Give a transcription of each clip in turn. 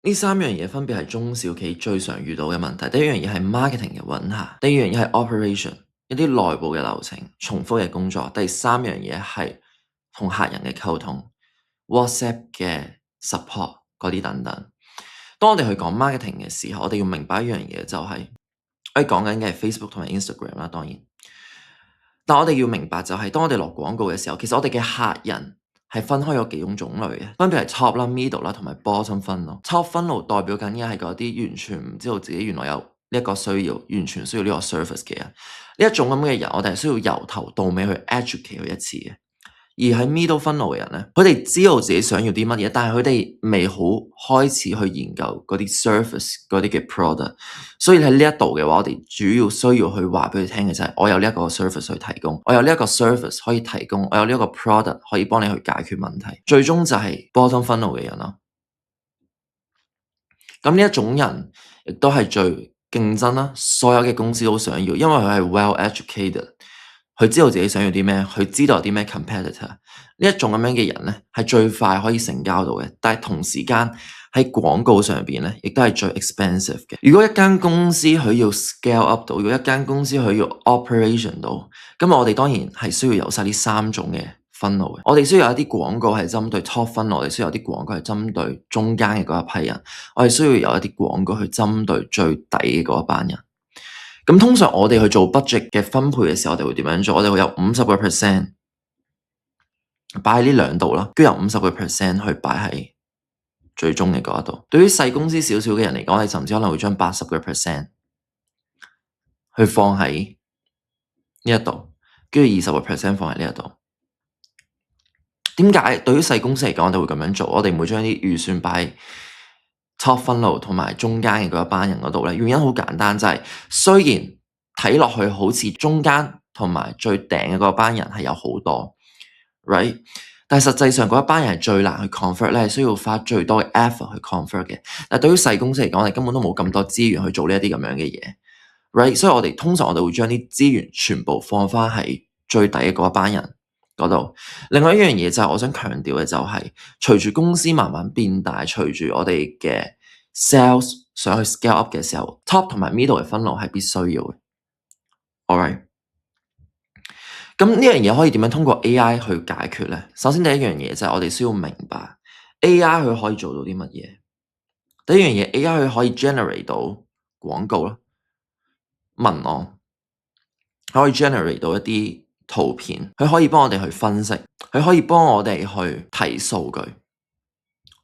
呢三樣嘢分別係中小企最常遇到嘅問題。第一樣嘢係 marketing 嘅揾客，第二樣嘢係 operation 一啲內部嘅流程、重複嘅工作，第三樣嘢係同客人嘅溝通、WhatsApp 嘅 support 嗰啲等等。當我哋去講 marketing 嘅時候，我哋要明白一樣嘢就係，我哋講緊嘅係 Facebook 同埋 Instagram 啦，當然。但我哋要明白就係，當我哋落廣告嘅時候，其實我哋嘅客人係分開咗幾種種類嘅，分別係 top 啦、middle 啦同埋 bottom funnel。top funnel 代表緊嘅係嗰啲完全唔知道自己原來有呢一個需要，完全需要呢個 service 嘅人。呢一種咁嘅人，我哋係需要由頭到尾去 educate 佢一次嘅。而喺 middle funnel 嘅人咧，佢哋知道自己想要啲乜嘢，但係佢哋未好開始去研究嗰啲 service 嗰啲嘅 product。所以喺呢一度嘅話，我哋主要需要去話俾佢聽嘅就係，我有呢一個 service 去提供，我有呢一個 service 可以提供，我有呢一個 product 可以幫你去解決問題。最終就係 bottom funnel 嘅人啦。咁呢一種人亦都係最競爭啦，所有嘅公司都想要，因為佢係 well educated。佢知道自己想要啲咩，佢知道有啲咩 competitor。呢一種咁樣嘅人咧，係最快可以成交到嘅，但係同時間喺廣告上邊咧，亦都係最 expensive 嘅。如果一間公司佢要 scale up 到，如果一間公司佢要 operation 到，咁我哋當然係需要有晒呢三種嘅 funnel 嘅。我哋需要有一啲廣告係針對 top funnel，我哋需要有啲廣告係針對中間嘅嗰一批人，我哋需要有一啲廣告去針對最底嘅嗰一班人。咁通常我哋去做 budget 嘅分配嘅時候，我哋會點樣做？我哋會有50%擺喺呢兩度啦，跟住有50%去擺喺最終嘅嗰一度。對於細公司少少嘅人嚟講，我哋甚至可能會將80%去放喺呢一度，跟住20%放喺呢一度。點解對於細公司嚟講，我哋會咁樣做？我哋唔會將啲預算擺 top funnel 同埋中間嘅嗰一班人嗰度咧，原因好簡單，就係雖然睇落去好似中間同埋最頂嘅嗰班人係有好多 right， 但係實際上嗰一班人係最難去 convert 咧，係需要花最多嘅 effort 去 convert 嘅。但係對於細公司嚟講，我哋根本都冇咁多資源去做呢一啲咁樣嘅嘢 right， 所以我哋通常會將啲資源全部放翻喺最底嘅嗰一班人嗰度。另外一樣嘢就係我想強調嘅就係，隨住公司慢慢變大，隨住我哋嘅 sales 想去 scale up 嘅時候 ，top 同埋 middle 嘅分流係必須要嘅。Alright， 咁呢樣嘢可以點樣通過 AI 去解決咧？首先第一樣嘢就係我哋需要明白 AI 佢可以做到啲乜嘢。第一樣嘢 AI 佢可以 generate 到廣告啦、文案，可以 generate 到一啲圖片，佢可以幫我哋去分析，佢可以幫我哋去睇數據。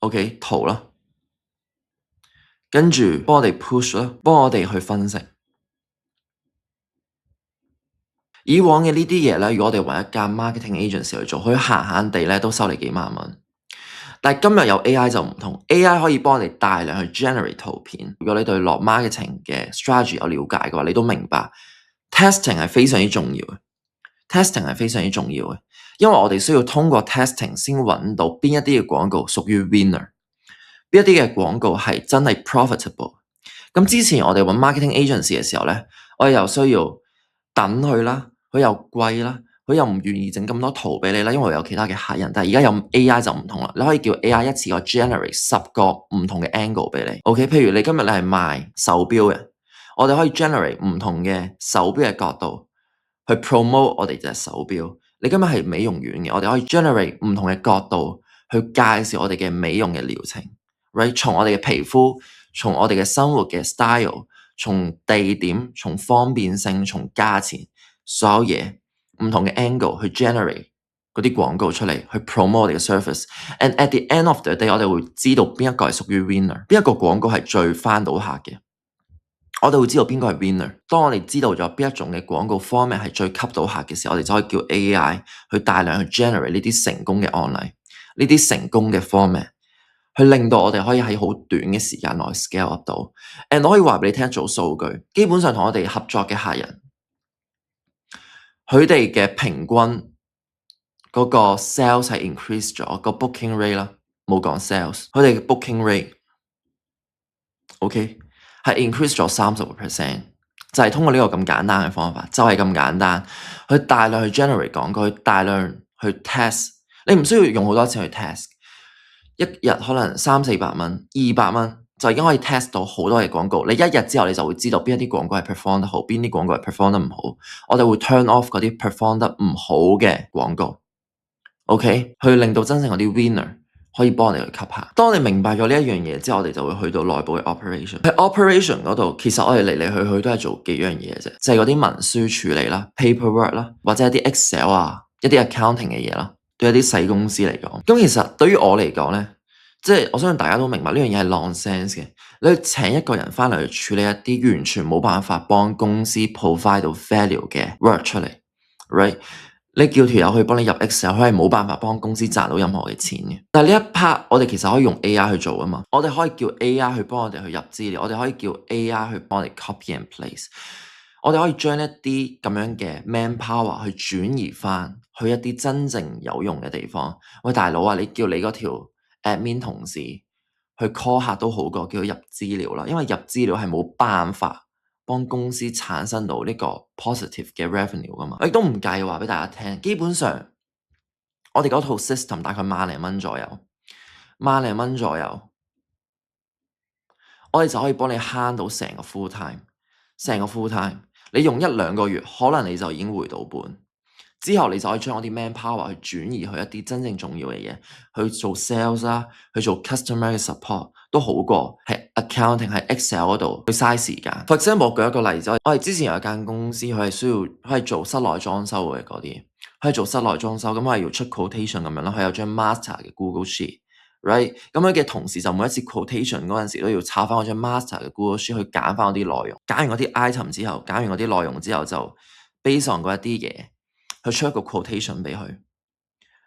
OK， 圖啦，跟住幫我哋 push 啦，幫我哋去分析。以往嘅呢啲嘢咧，如果我哋揾一間 marketing agency 去做，佢閒閒地咧都收你幾萬蚊。但係今日有 AI 就唔同 ，AI 可以幫我哋大量去 generate 圖片。如果你對落 marketing 嘅 strategy 有了解嘅話，你都明白 testing 係非常之重要嘅。testing 係非常之重要嘅，因為我哋需要通過 testing 先揾到邊一啲嘅廣告屬於 winner， 邊一啲嘅廣告係真係 profitable。咁之前我哋揾 marketing agency 嘅時候咧，我哋又需要等佢啦。佢又貴啦，佢又唔願意整咁多圖俾你啦，因為有其他嘅客人。但係而家有 AI 就唔同啦，你可以叫 AI 一次過 generate 10個唔同嘅 angle 俾你。OK， 譬如你今日你係賣手錶嘅，我哋可以 generate 唔同嘅手錶嘅角度去 promote 我哋隻手錶。你今日係美容院嘅，我哋可以 generate 唔同嘅角度去介紹我哋嘅美容嘅療程。Right， 從我哋嘅皮膚，從我哋嘅生活嘅 style， 從地點，從方便性，從價錢。所有嘢唔同嘅 angle 去 generate 嗰啲廣告出嚟，去 promote 我哋嘅 service。And at the end of the day， 我哋會知道邊一個係屬於 winner， 邊一個廣告係最翻到客嘅。我哋會知道邊個係 winner。當我哋知道咗邊一種嘅廣告 format 係最吸到客嘅時候，我哋就可以叫 AI 去大量去 generate 呢啲成功嘅案例，呢啲成功嘅 format， 去令到我哋可以喺好短嘅時間內 scale up 到。And 我可以話俾你聽，做數據，基本上同我哋合作嘅客人，佢哋嘅平均嗰個 sales 係 increase 咗，個 booking rate 啦，冇講 sales， 佢哋嘅 booking rate，OK， 係 increase 咗30%，就係通過呢個咁簡單嘅方法，就係咁簡單，去大量去 generate 廣告，去大量去 test， 你唔需要用好多錢去 test， 一日可能300-400蚊、200蚊就已經可以 test 到好多嘅廣告。你一日之後你就會知道邊一啲廣告係 perform 得好，邊啲廣告係 perform 得唔好。我哋會 turn off 嗰啲 perform 得唔好嘅廣告。OK， 去令到真正嗰啲 winner 可以幫我哋去吸客。當我哋明白咗呢一樣嘢之後，我哋就會去到內部嘅 operation。喺 operation 嗰度，其實我哋嚟嚟去去都係做幾樣嘢嘅啫，就係嗰啲文書處理啦、paperwork 啦，或者一啲 Excel 啊、一啲 accounting 嘅嘢啦。對一啲細公司嚟講，咁其實對於我嚟講咧，即係我相信大家都明白呢樣嘢係 nonsense 嘅。你去請一個人翻嚟去處理一啲完全冇辦法幫公司 provide 到 value 嘅 work 出嚟 ，right？你叫條友去幫你入 Excel， 佢係冇辦法幫公司賺到任何嘅錢嘅。但係呢一 part 我哋其實可以用 AI 去做啊嘛，我哋可以叫 AI 去幫我哋去入資料，我哋可以叫 AI 去幫我哋 copy and place， 我哋可以將一啲咁樣嘅 manpower 去轉移翻去一啲真正有用嘅地方。喂，大佬啊，你叫你嗰條 admin 同事去 call 客都好過叫佢入資料啦，因為入資料係冇辦法幫公司產生到呢個 positive 嘅 revenue 噶嘛。我亦都唔介意話俾大家聽，基本上我哋嗰套 system 大概萬零蚊左右，我哋就可以幫你慳到成個 full time。你用1-2個月，可能你就已經回到本。之後你就可以將我啲 manpower 去轉移去一啲真正重要嘅嘢，去做 sales 啦，去做 customer 嘅 support 都好過喺 accounting 喺 Excel 嗰度去嘥時間。For example，我舉一個例子，我哋之前有一間公司，佢係做室內裝修嘅嗰啲，佢係做室內裝修，咁我係要出 quotation 咁樣啦，佢有張 master 嘅 Google Sheet。Right， 咁佢嘅同事就每一次 quotation 嗰陣時都要抄翻嗰張 master 嘅 Google Sheet 去揀翻嗰啲內容，揀完嗰啲 item 之後，揀完嗰啲內容之後就 base on 嗰一啲嘢去出一個 quotation 俾佢。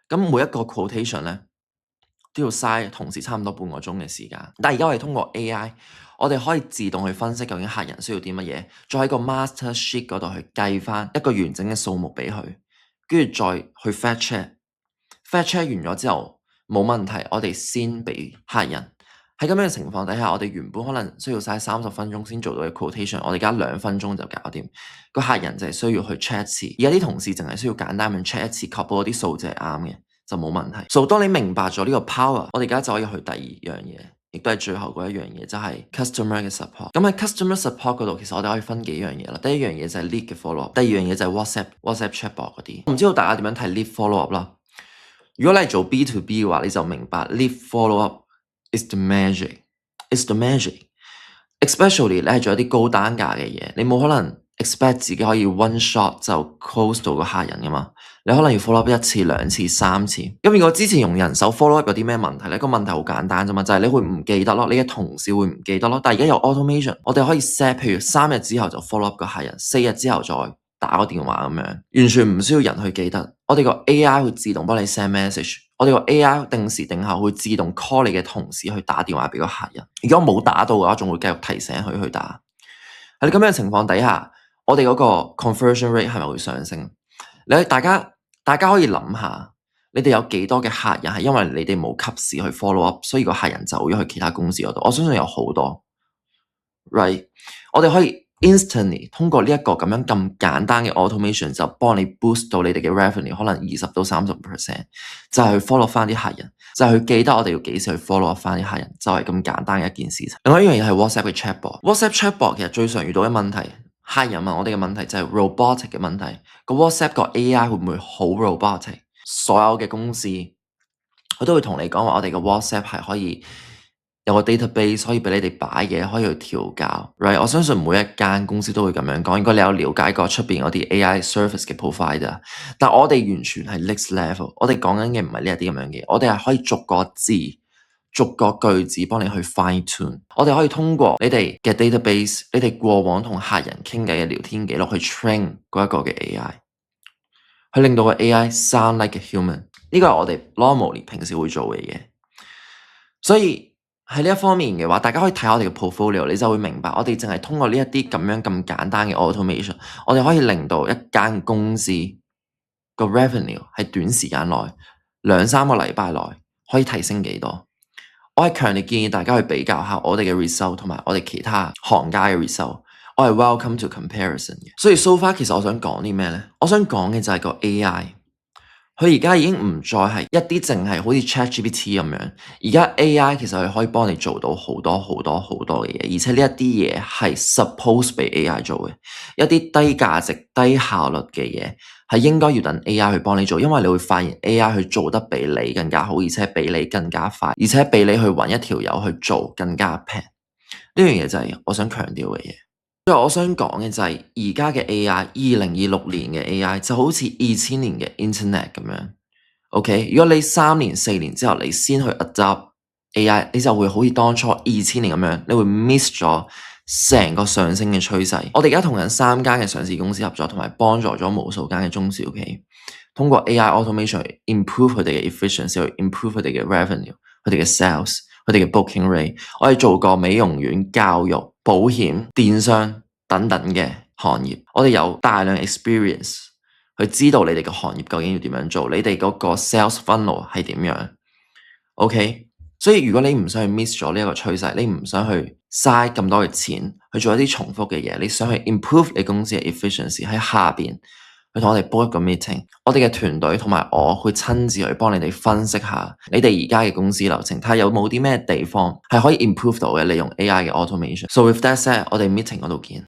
咁每一個 quotation 咧都要嘥同事差唔多半個鐘嘅時間。但係而家我哋通過 AI， 我哋可以自動去分析究竟客人需要啲乜嘢，再喺個 master sheet 嗰度去計翻一個完整嘅數目俾佢，跟住再去 fact check 完咗之後。冇問題，我哋先俾客人。喺咁樣嘅情況底下，我哋原本可能需要嘥30分鐘先做到嘅 quotation， 我哋而家2分鐘就搞掂。個客人就係需要去 check 一次，而家啲同事淨係需要簡單咁 check 一次，確保嗰啲數字係啱嘅，就冇問題。So 當你明白咗呢個 power， 我哋而家就可以去第二樣嘢，亦都係最後嗰一樣嘢，就係 customer 嘅 support。咁喺 customer support 嗰度，其實我哋可以分幾樣嘢啦。第一樣嘢就係 lead 嘅 follow up， 第二樣嘢就係 WhatsApp chatbot 嗰啲。我唔知道大家點樣睇 lead follow up 啦。如果你係做 B to B 嘅話，你就明白 lead follow up is the magic，is the magic。Especially 你係做一啲高單價嘅嘢，你冇可能 expect 自己可以 one shot 就 close 到個客人噶嘛。你可能要 follow up 1次、2次、3次。咁如果之前用人手 follow up 有啲咩問題咧？個問題好簡單啫嘛，就係你會唔記得咯，你嘅同事會唔記得咯。但係而家有 automation， 我哋可以 set， 譬如3日之後就 follow up 個客人，4日之後再打個電話咁樣，完全唔需要人去記得。我哋個 AI 會自動幫你 send message， 我哋個 AI 定時定候會自動 call 你嘅同事去打電話俾個客人。如果冇打到嘅話，仲會繼續提醒佢去打。喺咁樣嘅情況底下，我哋嗰個 conversion rate 係咪會上升？大家可以諗下，你哋有幾多嘅客人係因為你哋冇及時去 follow up， 所以個客人走咗去其他公司嗰度？我相信有好多。Right， 我哋可以instantly 通過呢一個咁樣咁簡單嘅 automation 就幫你 boost 到你哋嘅 revenue， 可能20到30%， 就係去 follow 翻啲客人，就係去記得我哋要幾時去 follow 翻啲客人，就係咁簡單嘅一件事情。另外一樣嘢係 WhatsApp 嘅 chatbot。WhatsApp chatbot 其實最常遇到嘅問題，客人問我哋嘅問題就係 robotic 嘅問題。個 WhatsApp 個 AI 會唔會好 robotic？ 所有嘅公司佢都會同你講話，我哋嘅 WhatsApp 係可以有個 database 可以俾你哋擺嘢，可以去調校。Right， 我相信每一間公司都會咁樣講。應該你有了解過出邊嗰啲 AI service 嘅 provider， 但我哋完全係 next level。我哋講緊嘅唔係呢一啲咁樣嘅，我哋係可以逐個字、逐個句子幫你去 fine tune。我哋可以通過你哋嘅 database， 你哋過往同客人傾偈嘅聊天記錄去 train 嗰一個嘅 AI， 去令到個 AI sound like a human。呢個係我哋 normally 平時會做嘅嘢，所以喺呢一方面嘅話，大家可以睇我哋嘅 portfolio， 你就會明白，我哋淨係通過呢一啲咁樣咁簡單嘅 automation， 我哋可以令到一間公司個 revenue 喺短時間內2-3個禮拜內可以提升幾多。我係強烈建議大家去比較下我哋嘅 result 同埋我哋其他行家嘅 result， 我係 welcome to comparison 嘅。所以 so far 其實我想講啲咩咧？我想講嘅就係個 AI。佢而家已經唔再係一啲淨係好似 ChatGPT 咁樣，而家 AI 其實佢可以幫你做到好多好多好多嘅嘢，而且呢一啲嘢係 suppose 被 AI 做嘅，一啲低價值、低效率嘅嘢係應該要等 AI 去幫你做，因為你會發現 AI 去做得比你更加好，而且比你更加快，而且比你去揾一條友去做更加平。呢樣嘢就係我想強調嘅嘢。最後我想講嘅就係而家嘅 AI， 2026年嘅 AI 就好似2000年嘅 Internet 咁樣。OK，如果你3年4年之後你先去 adopt AI， 你就會好似當初2000年咁樣，你會 miss 咗成個上升嘅趨勢。我哋而家同緊3間嘅上市公司合作，同埋幫助咗無數間嘅中小企，通過 AI automation 去 improve 佢哋嘅 efficiency， 去 improve 佢哋嘅 revenue， 佢哋嘅 sales， 佢哋嘅 booking rate。我哋做過美容院、教育、保險、電商等等嘅行業，我哋有大量 experience 去知道你哋嘅行業究竟要點樣做，你哋嗰個 sales funnel 係點樣。OK，所以如果你唔想去 miss 咗呢一個趨勢，你唔想去嘥咁多嘅錢去做一啲重複嘅嘢，你想去 improve 你公司嘅 efficiency， 喺下邊去同我哋 book 一個 meeting， 我哋嘅團隊同埋我會親自去幫你哋分析下你哋而家嘅公司流程，睇下有冇啲咩地方係可以 improve 到嘅，利用 AI 嘅 automation。So with that said，我哋 meeting 嗰度見。